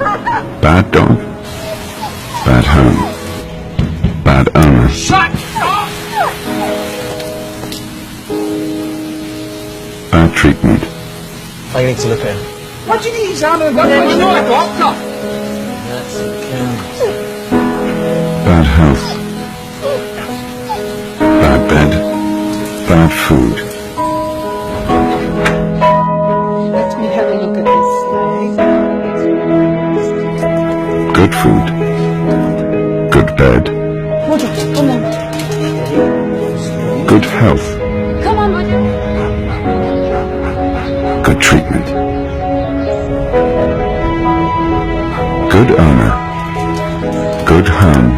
Bad dog, bad home, bad owner. Shut up! Bad treatment. I need to look at him. What do you need, Sam? You're not a doctor. That's okay. Bad health, bad bed, bad food. Let me have a look at this. Good food, good bed, Roger, come on. good health, Come on, Roger. good treatment. Good owner, good home,